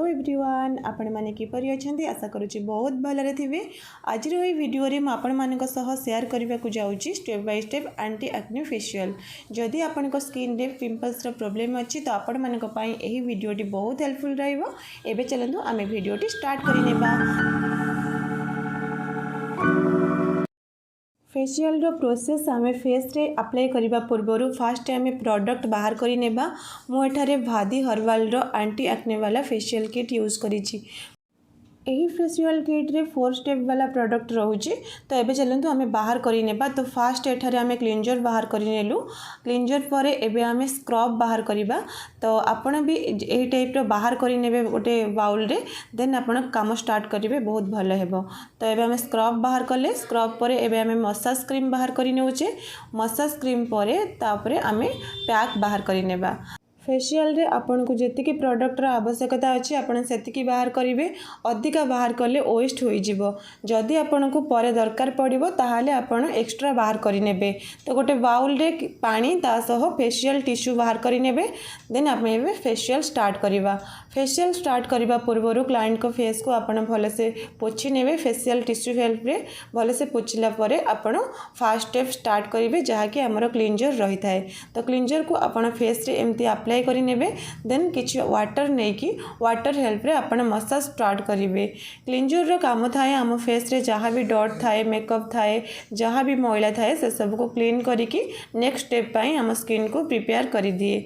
Everyone आपण माने किपरि अछंती आशा करूची बहुत भलरे थिबे। आज रो वीडियो रे म आपण मानक सह शेयर करबा को जाउची step by step anti acne facial. जदि आपण को स्किन रे पिंपल्स रो प्रॉब्लम अछि तो आपण मानक पई एही वीडियोटी बहुत हेल्पफुल रहइबो। एबे चलंतु आमे वीडियोटी स्टार्ट करि नेबा। फेशियल रो प्रोसेस आमे फेस रे अप्लाई करिबा पूर्वरु फास्ट आमे प्रोडक्ट बाहर करि नेबा। मु एठारे भादी हर्बाल रो एंटी एक्ने वाला फेशियल किट यूज करिछि। यही फेशियल किट रे 4 स्टेप वाला प्रोडक्ट रोचे। तो एबे चलंतु आमे बाहर करि नेबा। तो फास्ट एठारे आमे क्लींजर बाहर करि नेलु। क्लींजर परे एबे आमे स्क्रब बाहर करिबा। तो आपण भी एही टाइप रो बाहर करि नेबे गोटे बाउल रे, देन आपण काम स्टार्ट करिवे, बहुत भलो हेबो। तो एबे आमे स्क्रब बाहर कले, स्क्रब परे एबे आमे मसाज क्रीम बाहर करि नेउचे। मसाज क्रीम परे तापरे आमे पैक बाहर करि नेबा। फेशियल रे आपन को जेतिकी प्रोडक्ट रा आवश्यकता अछि आपन सेतिकी बाहर करिवे। अधिका बाहर कले वेस्ट होई जिवो। जदि आपन को परे दरकार पड़िबो ताहाले आपन एक्स्ट्रा बाहर करि नेबे। तो गोटे बाउल रे पानी ता सह फेशियल टिश्यू बाहर करि नेबे। देन आमे एबे फेशियल स्टार्ट करिबा। फेशियल स्टार्ट करिबा पूर्वरु क्लाइंट को फेस को आपन भले से पोछि नेबे। फेशियल टिश्यू हेल्प रे भले से पोछिला परे आपन फर्स्ट स्टेप स्टार्ट करिवे, जहा कि हमर क्लींजर रही थाए। तो क्लींजर को आपन फेस रे एम्ति अप्लाई करि नेबे। देन किछि वाटर नै कि वाटर हेल्प रे आपन मसाज स्टार्ट करिवे। क्लींजर रो काम थाए हम फेस रे जहाँ भी डॉट थाए, मेकअप थाए, जहाँ भी मैला थाए से सब को क्लीन करिकी नेक्स्ट स्टेप पाई हम स्किन को प्रिपेयर करि दिए।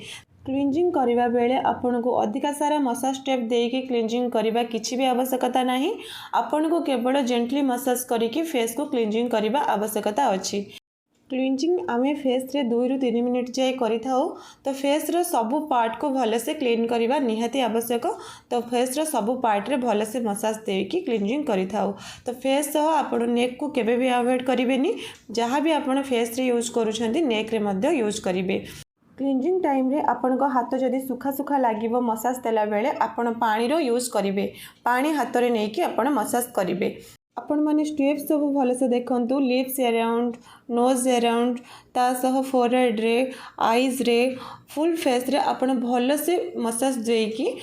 क्लींजिंग करिबा बेले आपन को अधिका सारा मसाज स्टेप देकी क्लींजिंग करिबा किछि भी आवश्यकता नाही। आपन को केवल जेंटली मसाज करिकी फेस को क्लींजिंग करिबा आवश्यकता अछि। क्लींजिंग आमे फेस रे 2 रु 3 मिनिट जाए करि थाओ। तो फेस रो सबु पार्ट को भले से क्लीन करिबा निहाती आवश्यक। तो फेस रो सबु पार्ट रे भले से मसाज देकी क्लींजिंग करि थाओ। तो फेस सह आपण नेक को केबे भी अवॉइड करिवेनी। जहाँ भी आपण फेस रे यूज करूछंती नेक रे मध्य यूज करिवे। क्लींजिंग टाइम रे आपण को हाथ जदि सुखा सुखा लागिवो मसाज देला बेले आपण पानी रो यूज करिवे। पानी हाथ रे नेकी आपण मसाज करिवे। आपण माने स्टेप सब भले से देखंतु। लिप्स अराउंड, नोज अराउंड, ता सह फोरहेड रे, आईज रे, फुल फेस रे आपण भले से मसाज देकी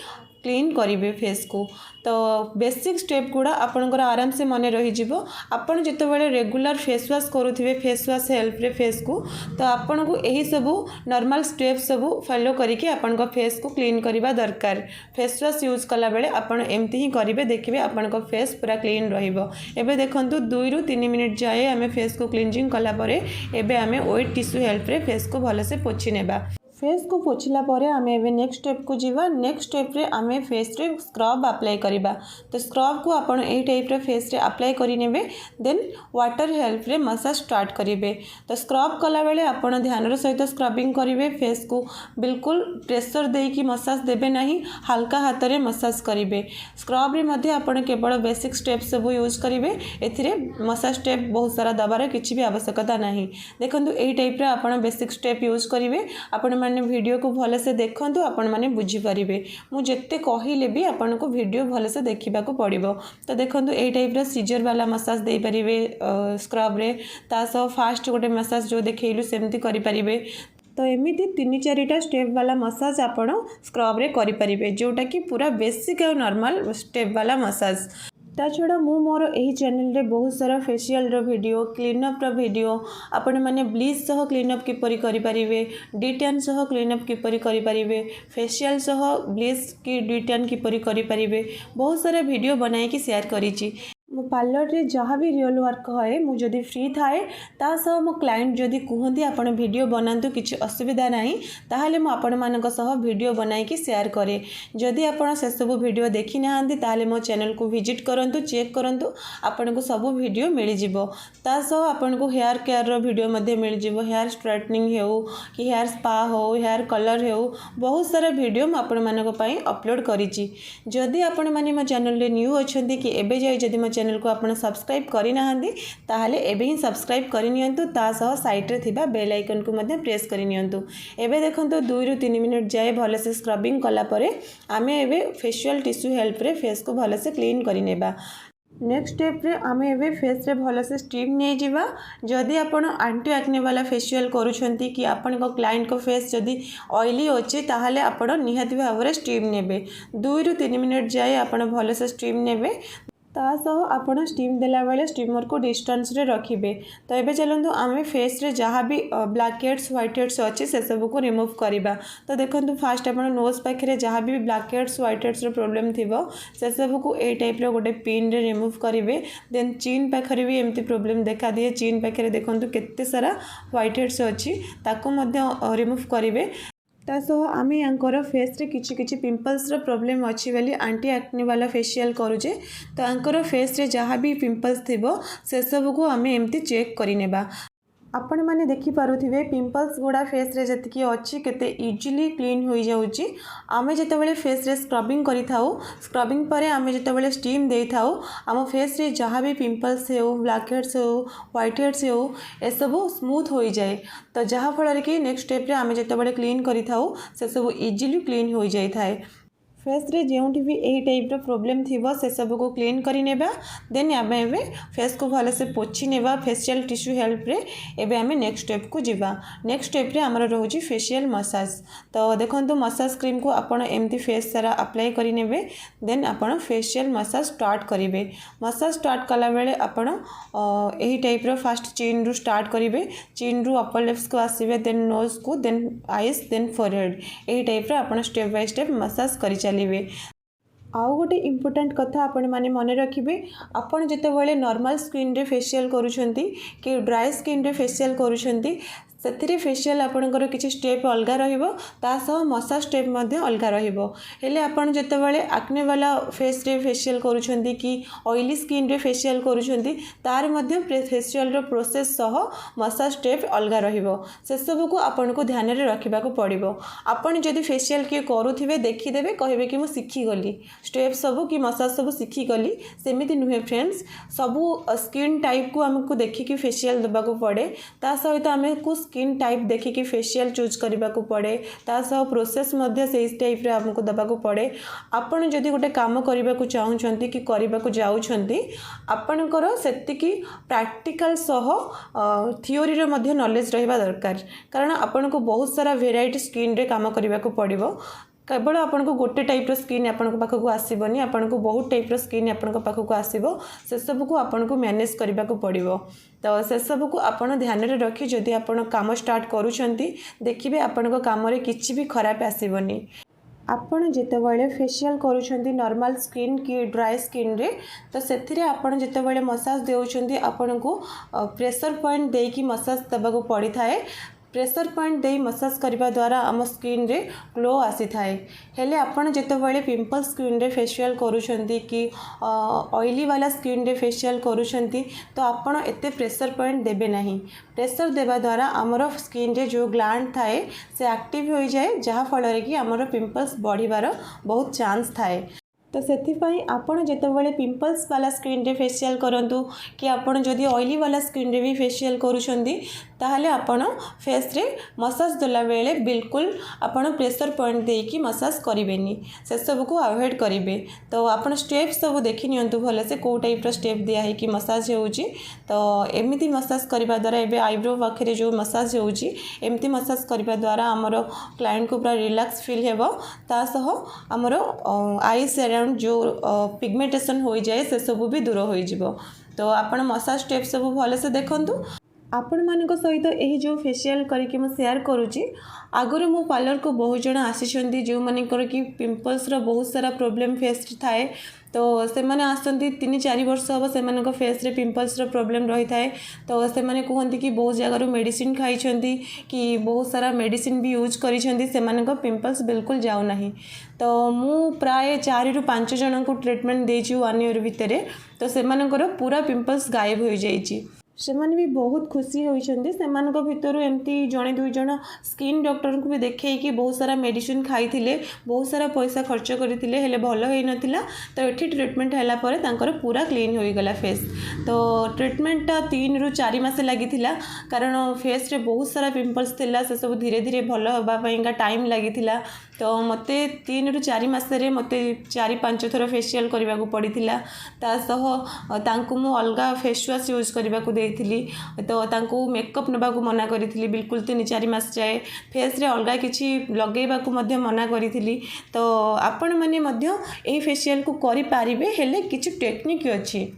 क्लीन करिवे फेस को। तो बेसिक स्टेप गुड़ा आपनकर आराम से मन रही जिवो। आपण जते बेले रेगुलर फेस वॉश करूथिबे फेस वॉश हेल्प रे फेस को, तो आपण को एही सब नॉर्मल स्टेप सब फॉलो करिके आपण को फेस को क्लीन करिबा दरकार। फेस वॉश यूज कला बेले आपण एम्ति ही करिवे, देखिबे आपण को फेस पूरा क्लीन रहिबो। एबे देखंतु 2 रु 3 मिनिट जाए आमे फेस को क्लींजिंग कला परे एबे आमे वेट टिश्यू हेल्प रे फेस को भले से पोछि नेबा। फेस को पोछिला परे आमे एबे नेक्स्ट स्टेप को जीवा। नेक्स्ट स्टेप रे आमे फेस रे स्क्रब अप्लाई करिबा। तो स्क्रब को आपण एही टाइप रे फेस रे अप्लाई करि नेबे। देन वाटर हेल्प रे मसाज स्टार्ट करिवे। तो स्क्रब कला बेले आपण ध्यान रो सहित स्क्रबिंग करिवे। फेस को बिल्कुल प्रेशर देकी मसाज देबे नाही, हल्का हाथ रे मसाज करिवे। स्क्रब रे मध्ये आपण केवल बेसिक स्टेप सब यूज करिवे। एथिरे मसाज स्टेप बहुत सारा दबार किछि भी आवश्यकता नाही। देखंतु एही टाइप रे आपण बेसिक स्टेप यूज करिवे। आपण माने वीडियो को भले से देखंतु, आपण माने बुझी परिबे। मु जेते कहिले भी आपण को वीडियो भले से देखिबा को पड़िबो। तो देखंतु एही टाइप रे सीजर वाला मसाज दे परिबे स्क्रब रे। ता सो फास्ट गोटे मसाज जो देखैलु सेमति करि परिबे। तो एमिति 3-4टा स्टेप वाला मसाज आपण स्क्रब रे करि परिबे, जोटा कि पूरा बेसिक और नॉर्मल स्टेप वाला मसाज। ता छड़ा मु मोर एही चैनल रे बहुत सारा फेशियल रो वीडियो, क्लीनअप रो वीडियो, आपण माने ब्लीच सह क्लीनअप किपरि करि परिबे, डिटैन सह क्लीनअप किपरि करि परिबे, फेशियल सह ब्लीच की डिटैन किपरि करि परिबे, बहुत सारा वीडियो बनाई कि शेयर करिछि। मो पार्लर रे जहाँ भी रियल वर्क है मु जदि फ्री थाए ता सह मो क्लाइंट जदि कहती आपण वीडियो बनातु किछि असुविधा नाही, ताहाले मो आपण मानक सह वीडियो बनाई कि शेयर करे। जदि आपण से सब वीडियो देखि नाहंती ताहाले मो चैनल को विजिट करंतु, चेक करंतु, आपण को सब वीडियो मिल जिवो। ता सह आपण को हेयर केयर रो वीडियो मध्ये मिल जिवो। हेयर स्ट्रेटनिंग हेउ कि हेयर स्पा हो, हेयर कलर हेउ, बहुत सारा वीडियो मो आपण मानक पई अपलोड करिछि। जदि आपण माने मो चैनल रे न्यू अछंती कि एबे जाय जदि मो चैनल को आपण सब्सक्राइब करि नाहंती ताहाले एबे ही सब्सक्राइब करि नियंतु। ता सह साइड रे थिबा बेल आइकन को मध्ये प्रेस करि नियंतु। एबे देखंतु 2 रु 3 मिनिट जाए भले से स्क्रबिंग कला परे आमे एबे फेशियल टिश्यू हेल्प रे फेस को भले से क्लीन करि नेबा। नेक्स्ट स्टेप रे आमे एबे फेस रे भल से स्टीम नहीं जीवा। जदि आपण एंटी एक्ने वाला फेशियल करूछंती कि आपण को क्लाइंट को फेस जदि ऑयली अछि ताहाले आपण निहाती भाव रे स्टीम नेबे 2 रु 3 मिनिट जाए आपण भल से स्टीम नेबे। ता सह आपण स्टीम देला बेले स्टीमर को डिस्टेंस रे रखिबे। तो एबे चलंतु आमे फेस रे जहाँ भी ब्लैक हेड्स व्हाइट हेड्स अच्छे से सब को रिमूव करबा। तो देखंतु फास्ट आपण नोज पाखरे जहाँ भी ब्लैक हेड्स व्हाइट हेड्स रो प्रॉब्लम थिबो से सब को ए टाइप रो गोटे पिन रे रिमूव करिवे। देन चीन पाखरे भी एमती प्रॉब्लम देखा दिए। चीन पाखरे देखंतु केते सारा व्हाइट हेड्स अछि ताको मध्य रिमूव करिवे। तासह आम यांकर फेस रे किछि किछि पिंपल्स रो प्रॉब्लम अछि वाली एंटी एक्ने वाला फेशियल करूजे। तो यांकर फेस रे जहाँ भी पिंपल्स थिबो से सब को आम एमती चेक करि नेबा। आपण माने देखि पारुथिबे पिंपल्स गुडा फेस रे जतिकी अछि केते इजीली क्लीन होई जाउची। आमे जेतेबेले फेस रे स्क्रबिंग करि थाउ स्क्रबिंग परे आमे जेतेबेले स्टीम देई थाउ आम फेस रे जहाँ भी पिंपल्स हो ब्लैक हेड्स हो व्हाइट हेड्स हो ए सब स्मूथ होई जाए। तो जहाँ फल कि नेक्स्ट स्टेप रे आमे जेतेबेले क्लीन करि थाउ से सब इजीली क्लीन होई जाई थाए। फेस रे जोंठी भी यही टाइप रो प्रॉब्लम थिबो से सब को क्लीन करि नेबा। देन आमे एबे फेस को भले से पोछि नेबा फेशियल टिश्यू हेल्प रे। एबे आमे नेक्स्ट स्टेप को जिबा। नेक्स्ट स्टेप रे हमर रहउची फेशियल मसाज। तो देखंतु मसाज क्रीम को आपण एमती फेस सारा अप्लाई करि नेबे। देन आपण फेशियल मसाज स्टार्ट करिवे। मसाज स्टार्ट कला बेले आपण एही टाइप रो फर्स्ट चिन रु स्टार्ट करिवे। चिन रु अपर लिप्स को आसीबे देन नोज को देन आईज देन फोरहेड एही टाइप रो आपण स्टेप बाय स्टेप मसाज करि चलिए। आउ गोटे इम्पोर्टेंट कथा आपण माने मन रखिए। आपण जेतेबेले नॉर्मल स्किन रे फेशियल करूछंती कि ड्राई स्किन रे फेशियल करूछंती से फेशियल आपणकर किसी स्टेप अलग रहा मसाज स्टेप अलग रहा। आपड़ जितेबाला एक्ने वाला फेस रे फेशियल करुँच कि ऑयली स्किन रे फेशियल करुँच तार फेशियल रो प्रोसेस सह मसाज स्टेप अलग से सब को आपन को ध्यान में रखा पड़ो। आपन जदि फेशियल किए करुवे देखीदे कहे कि मुझे शिखीगली स्टेप सब कि मसाज सब शिखीगली सेमती नुहे फ्रेंड्स। सबू स्किन टाइप को आमको देखिकी फेशियल देवा पड़े ता सहित आम को स्किन टाइप देखिकी फेशियल चूज करने को पड़े ता सह प्रोसेस से टाइप रे आमको देवाक पड़े। आपन जदि गोटे काम करने को चाहूँगी कि करने को जाऊँगी आपणकर सेतिकी प्रैक्टिकल सह थियोरी रे मध्य नॉलेज रहिबा दरकार। कारण आपन को बहुत सारा वेराइटी स्किन रे काम करने को पड़ो। केवल आपन को गोटे टाइप रो स्किन आपन को पाखक आसीबनी आपन को बहुत टाइप रो स्किन आपन को पाखक आसीबो से सब को आपन को मैनेज करबा को पड़िबो। तो से सब को आपन ध्यान रे रखी जदि आपन काम स्टार्ट करूछंती देखिबे आपन को काम रे किछि भी खराब आसीबनी। आपन जेतेबेले फेशियल करूछंती नॉर्मल स्किन कि ड्राई स्किन रे तो सेथिरे आपन जेतेबेले मसाज देउछंती आपन को प्रेशर पॉइंट देकी मसाज देबा को पड़ी थाए। प्रेशर पॉइंट दे मसाज करने द्वारा आम स्किन रे ग्लो आसी थाए। हेले आपन जेतेबेले पिंपल स्किन रे फेशियल करूछंती कि ऑयली वाला स्किन रे फेशियल करूछंती तो आपन एते प्रेशर पॉइंट देबे नहीं। प्रेशर देवा द्वारा आमर स्किन रे जो ग्लैंड थाए से एक्टिव हो जाए जहाँ फल कि आमर पिंपल्स बढ़िबार बहुत चांस थाए। तो सेथिपाई आपन जेतेबेले पिंपल्स वाला स्किन रे फेशियल करंतु कि आपन जदि ऑयली वाला स्किन रे भी फेशियल करूछंती ताहले आपन फेस रे मसाज देला बेले बिल्कुल आपन प्रेशर पॉइंट देकी मसाज करिवेनी से सब को अवॉइड करिवे। तो आपन स्टेप सब देखि नियंतु भले से को टाइप रो स्टेप दिया है कि मसाज होउची। तो एमिति मसाज करबा द्वारा एबे आईब्रो पाखरे जो मसाज होउची एमिति मसाज करबा द्वारा हमरो क्लाइंट को पूरा रिलैक्स फील हेबो ता सह हमरो आईज जो पिगमेंटेशन हो जाए से सब भी दूर हो जिवो। तो आपण मसाज स्टेप सब भले से देखंतु। आपण मानक सहित यही जो फेशियल करके मु शेयर करुच्ची आगुरी मो पार्लर को बहुत जन आसी जो मानकर कि पिंपल्स रो बहुत सारा प्रॉब्लम फेस थाए। तो से मैंने आसती 3-4 वर्ष हम से फेस रे पिंपल्स रो प्रॉब्लम रही थाए। तो से मैंने कहते कि बहुत जगार मेडिसिन खाई कि बहुत सारा मेडिसिन भी यूज कर पिंपल्स बिल्कुल जाऊना। तो मु प्राय 4 ରୁ 5 जन को ट्रीटमेंट देछि 1 ईयर भितर। तो से पूरा पिंपल्स गायब हो जाइए। से माने भी बहुत खुशी होइछन्ती। से मानक भितर एमती जणे 2 जण स्किन डॉक्टर को भी देखे कि बहुत सारा मेडिसिन खाई बहुत सारा पैसा खर्च करथिले हेले भल होई नथिला। तो एठी ट्रीटमेंट हैला परे तांकर पूरा क्लीन होई गला फेस। तो ट्रीटमेंट 3 ରୁ 4 मास लागिथिला कारण फेस रे बहुत सारा पिंपल्स थिला से सब धीरे धीरे भल होबा पईका टाइम लागिथिला। तो मते 3 ରୁ 4 मासरे मते 4-5 थर फेशियल करने को पड़ता तांकु मु अलगा फेस वाश यूज करने को देती तो तांकु मेकअप नवा मना करी बिल्कुल 3-4 मास जाए फेस रे अलगा किसी लगेवा मना करी तो आपण मैंने फेशियल को करें हेले किसी टेक्निक अच्छी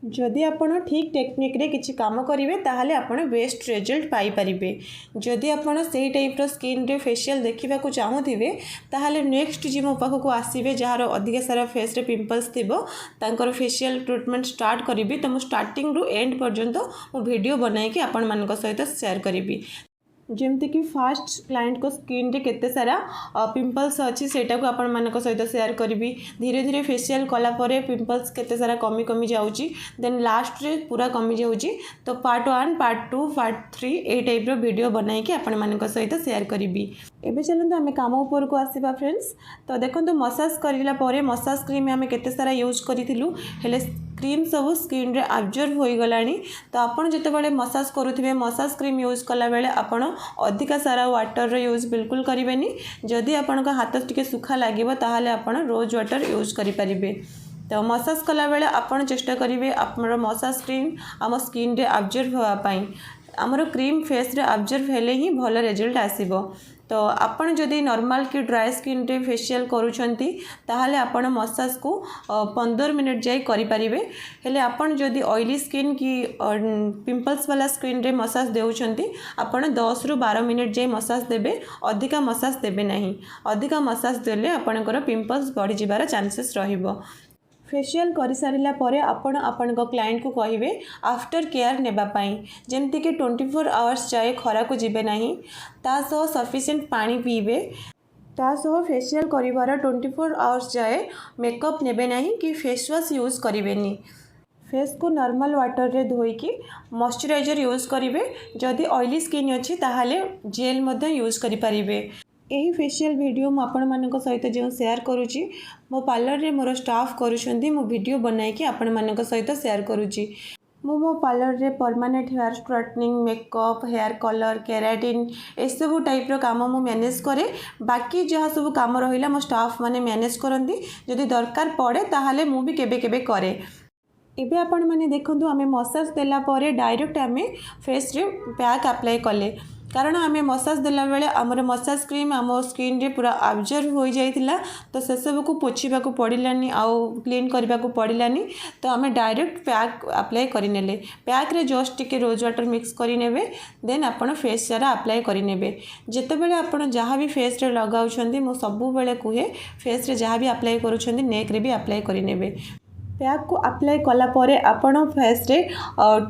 जदि आपण ठीक टेक्निक रे किसी काम करेंगे ताहले आपण बेस्ट रिजल्ट पाई परिबे जदि आपण सही टाइप रो स्किन रे फेशियल देखा चाहूथिबे ताहले नेक्स्ट जी मो पाखक आसीबे जार अधिक सारा फेस रे पिंपल्स थिबो तांकर फेशियल ट्रीटमेंट स्टार्ट करी तो मुझे स्टार्टिंग रु एंड पर्यंत मो वीडियो बनाई कि आपण मान सहित शेयर करी जमती कि फास्ट क्लाइंट को स्किन रे केते सारा पिंपल्स अच्छी सेटा को आपण मान सहित शेयर करी धीरे धीरे फेशियल कला परे पिंपल्स केते सारा कमी कमी जाउची देन लास्ट रे पूरा कमी जाउची तो पार्ट 1 पार्ट 2 पार्ट 3 ए टाइप रो वीडियो बनाई कि आपण मान सहित शेयर करी एबे चलନ୍ତୁ आमे काम ऊपर को आसीबा फ्रेंड्स तो देखंतु मसाज करिला परे मसाज क्रीम आमे केते सारा यूज करिथिलु हेले क्रीम सब स्किन रे अब्जॉर्ब होई गलानी तो आपण जते बेले मसाज करूथिबे मसाज क्रीम यूज कला बेले आपण अधिका सारा वाटर रो यूज बिल्कुल करिवेनी जदि आपण का हाथ टिके सुखा लागिबो ताहाले आपण रोज वाटर यूज करि परिबे तो मसाज कला बेले आपण चेष्टा करिवे आपमरो मसाज क्रीम आम स्किन रे अब्जॉर्ब होवा पई आमरो क्रीम फेस रे अब्जॉर्ब हेले ही भलो रिजल्ट आसीबो तो आपण जदि नॉर्मल की ड्राई स्किन रे फेशियल करूछंती ताहाले आपण मसाज को 15 मिनट जाई करि परिबे हेले आपण जदि ऑयली स्किन की पिंपल्स वाला स्किन रे मसाज देउछंती आपण 10 ରୁ 12 मिनट जाई मसाज देबे अधिका मसाज देबे नहीं अधिका मसाज देले आपणकर पिंपल्स बढ़ी जिबार चांसेस रहिबो फेशियल कर सारा पर आपण आपण क्लाइंट को कहे आफ्टर केयर नेबा पाई जेमती कि 24 आवर्स जाए खरा को जीवे नहीं तासह सफिशिएंट पानी पीबे तासह फेशियल करिवार 24 आवर्स जाए मेकअप नेबे नहीं कि फेस वाश यूज करें फेस को नॉर्मल वाटर रे धोईकी मॉइस्चराइजर यूज करेंगे जदि ऑयली स्किन अच्छी ताहाले जेल मध्य यूज करि परिबे यही फेशियल वीडियो मु आपण मानक सहित जो शेयर करुच्ची मो पार्लर रे मोर स्टाफ करुछंती मो वीडियो बनाई कि आपण मानक सहित शेयर करुच्ची मो पार्लर रे permanent hair straightening makeup hair colour keratin ए सब टाइप रो काम मु मैनेज करे बाकी जहाँ सब काम रहिला मो स्टाफ माने मैनेज करंती जदि दरकार पड़े ताहाले मु भी केबे केबे करे एबे आपण माने देखंतु आमे मसाज देला परे डायरेक्ट आमे फेस रे पैक अप्लाई कले कारण आमे मसाज देला बेले हमर मसाज क्रीम आम स्किन रे पूरा अब्जॉर्ब हो जाइतिला तो से सब को पोछिबा को पड़िलानी आउ क्लीन करबा को पड़िलानी तो आमे डायरेक्ट पैक अप्लाई करि नेले पैक रे जस्ट टिके रोज वाटर मिक्स करि नेबे देन आपण फेस सारा अप्लाई करि नेबे जेते बेले आपण जहाँ भी फेस रे लगाउछंती मो सब बेले कुहे फेस रे जहाँ भी अप्लाई करूछंती नेक रे भी अप्लाई करि नेबे पैक को अप्लाई कला परे आपण फेस रे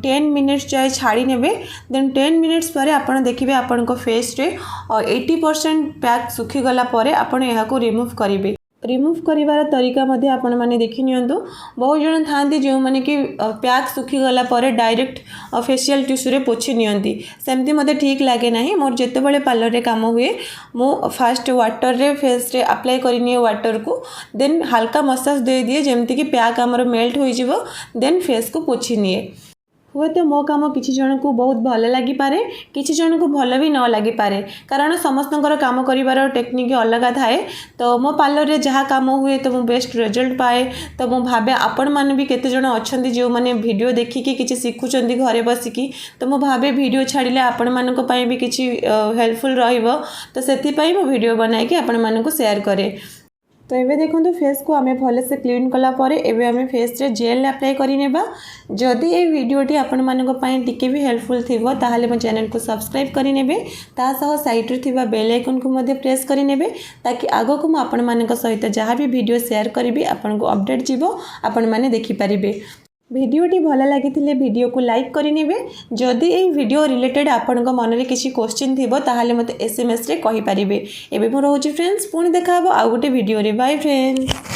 10 मिनिट्स जाए छाड़ी नेबे देन 10 मिनिट्स पर आपण देखिबे आपण को फेस रे 80% पैक सुखी गला परे आपण एहा को रिमूव करिवे रिमूव करिवार तरीका मध्ये आपण माने देखि नियंतु बहुत जन थांती जो माने कि पैक सुखी गला परे डायरेक्ट फेशियल टिश्यू रे पोछि नियंती सेमती मते ठीक लागे नाही मोर जेते बेले पार्लर रे काम हुए मो फास्ट वाटर रे फेस रे अप्लाई करिनिए वाटर को देन हल्का मसाज दे दिए जेमती कि पैक हमर मेल्ट होई जिवो देन फेस को पोछि निए हुए तो मो काम किसी जन को बहुत भल लगी पारे किसी जन को भल भी न लगी पारे कारण समस्तंकर काम करिवार टेक्निक अलग थाए तो मो पार्लर रे जहाँ काम हुए तो मो बेस्ट रिजल्ट पाए तो मो भाबे आपण माने भी केते जन अछंती जो माने वीडियो देखिकी किछि सिखुचंती घरे बसिकी तो मो भाबे वीडियो छाड़िले आपण मानक पई भी किछि हेल्पफुल रहिबो तो सेति पई मो वीडियो बनाई कि आपण मानक शेयर करे तो ये देखो फेस को आम भले से क्लीन कला परे एबे आम फेस रे जेल अप्लाई करि नेबा जदि ये वीडियोटी आपण मानक पई टिके भी हेल्पफुल थिबो ताहाले मो चैनल को सब्सक्राइब करि नेबे ता सह साइड रे थिबा बेल आइकन को मध्ये प्रेस करि नेबे ताकि आगो को मो आपण मानक सहित जहाँ भी वीडियो शेयर करिबी आपण को अपडेट जिवो आपण माने देखि परिबे भिडियोटी भल लगी वीडियो को लाइक करेंगे जदि ये वीडियो रिलेटेड आपण मन में किसी क्वेश्चन थी ताहले मते SMS रे कहि परिबे एबे मो रहउची फ्रेंड्स पुणी देखा आउ गोटे वीडियो रे बाय फ्रेंड्स।